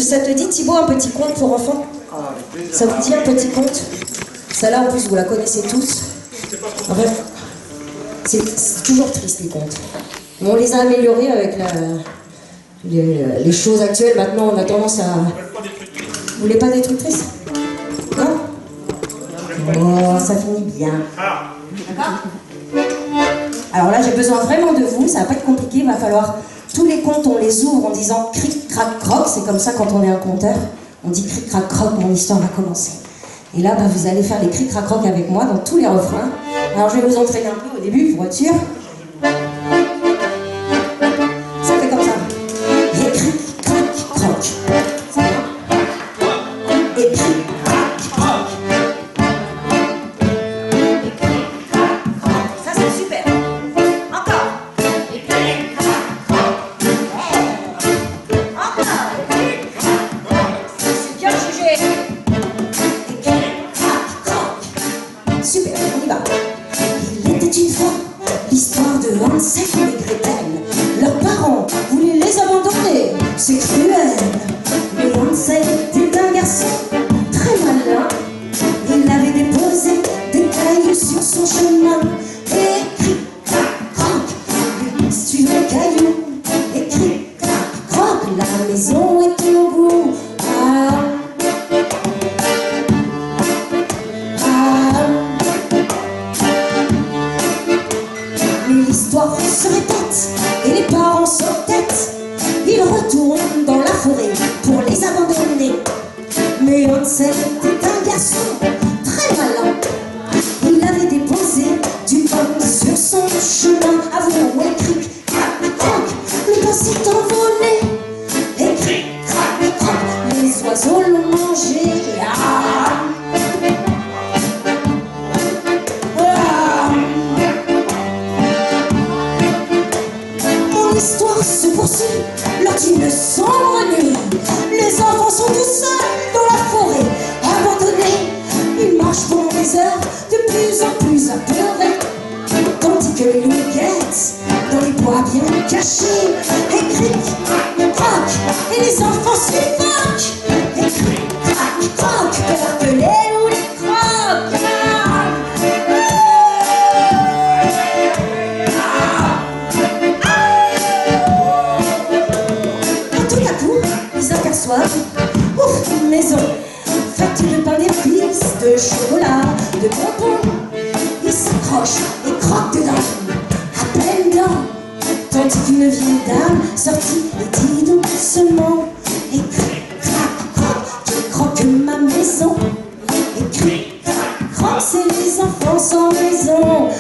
Ça te dit, Thibaut, un petit conte pour enfants? Ça vous dit un petit conte? Celle-là, en plus, vous la connaissez tous. En fait, c'est toujours triste, les contes. Mais on les a améliorés avec les choses actuelles. Maintenant, on a tendance à... Vous voulez pas des trucs tristes? Non? Oh, ça finit bien. D'accord? Alors là, j'ai besoin vraiment de vous. Ça va pas être compliqué. Il va falloir... Tous les contes, on les ouvre en disant cric, crac, croc. C'est comme ça quand on est un conteur. On dit cric, crac, croc, mon histoire va commencer. Et là, vous allez faire les cric, crac, croc avec moi dans tous les refrains. Alors, je vais vous entraîner un peu au début pour être sûr. Ça fait comme ça. Et cric, crac, croc. Ça va? Et cric, crac, croc. Et cric, crac, croc. Ça, c'est super. Encore. Et cric, crac, croc. Encore. Et cric, crac, croc. C'est bien jugé. Et cric, crac, croc. Super, on y va. Il était une fois l'histoire de Hansel et Gretel. Leurs parents voulaient les abandonner, c'est cruel. Mais Hansel était un garçon très malin. Il avait déposé des cailloux sur son chemin. Et cric, crac, croc, il suivait les cailloux. Et cric, crac, croc, la maison était au bout. Mais l'histoire se répète et les parents s'entêtent. Ils retournent dans la forêt pour les abandonner. Mais Hansel était un garçon très malin. Il avait déposé du pain sur son chemin. Avouons, ouais, cric, crac, croc, le pain s'est envolé. Et cric, crac, croc, les oiseaux l'ont mangé. L'histoire se poursuit lors d'une sombre nuit. Les enfants sont tout seuls dans la forêt, abandonnés. Ils marchent pendant des heures, de plus en plus apeurés, tandis que les loups guettent dans les bois bien cachés. Et cric, crac, croc, et les enfants suffoquent. Et cric, crac, croc, peur que les loups les croquent. Ouf, une maison faite de pain d'épices, de chocolat, de bonbons. Ils s'accrochent et croquent dedans, à pleines dents, tandis qu'une vieille dame sortit et dit doucement. Et cric, crac, croc, je croque ma maison. Et cric, crac, croc, c'est les enfants sans raison.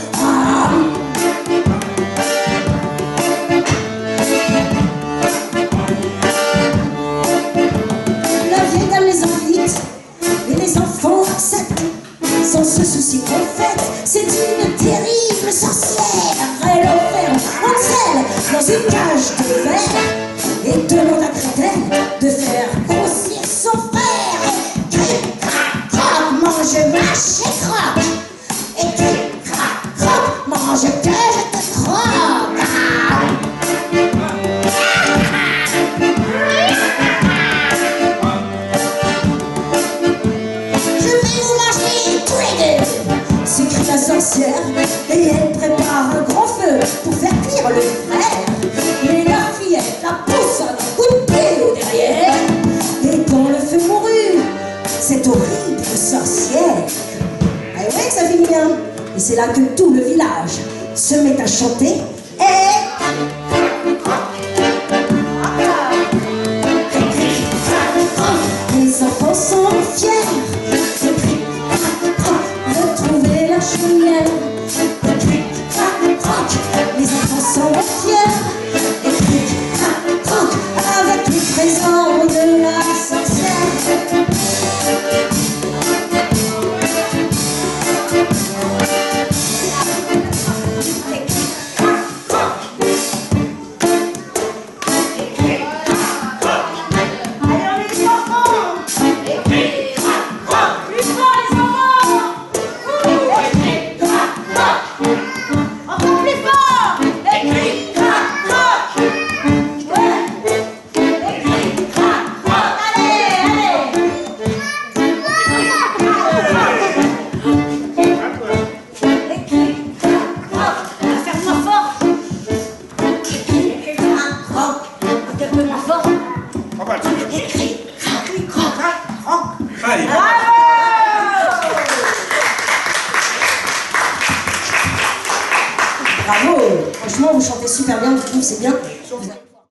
Sans se soucier qu'en fait, c'est une terrible sorcière. Elle enferme Hansel dans une cage de verre et demande à Gretel de faire grossir son frère. Cric, crac, croc, mange, mâche et croque. Et cric, crac, croc, mange que je te croque. S'écrie la sorcière et elle prépare un grand feu pour faire cuire le frère. Mais la fillette la pousse un coup de pied au derrière. Et quand le feu mourut, cette horrible sorcière. Ah ouais, ça finit bien. Et c'est là que tout le village se met à chanter. Les enfants sont fiers. Et cric, crac, croc, les enfants sont fiers. Et cric, crac, croc, avec les trésors de la sorcière. Et cric, crac, croc. Bravo! Franchement, vous chantez super bien, je trouve, c'est bien.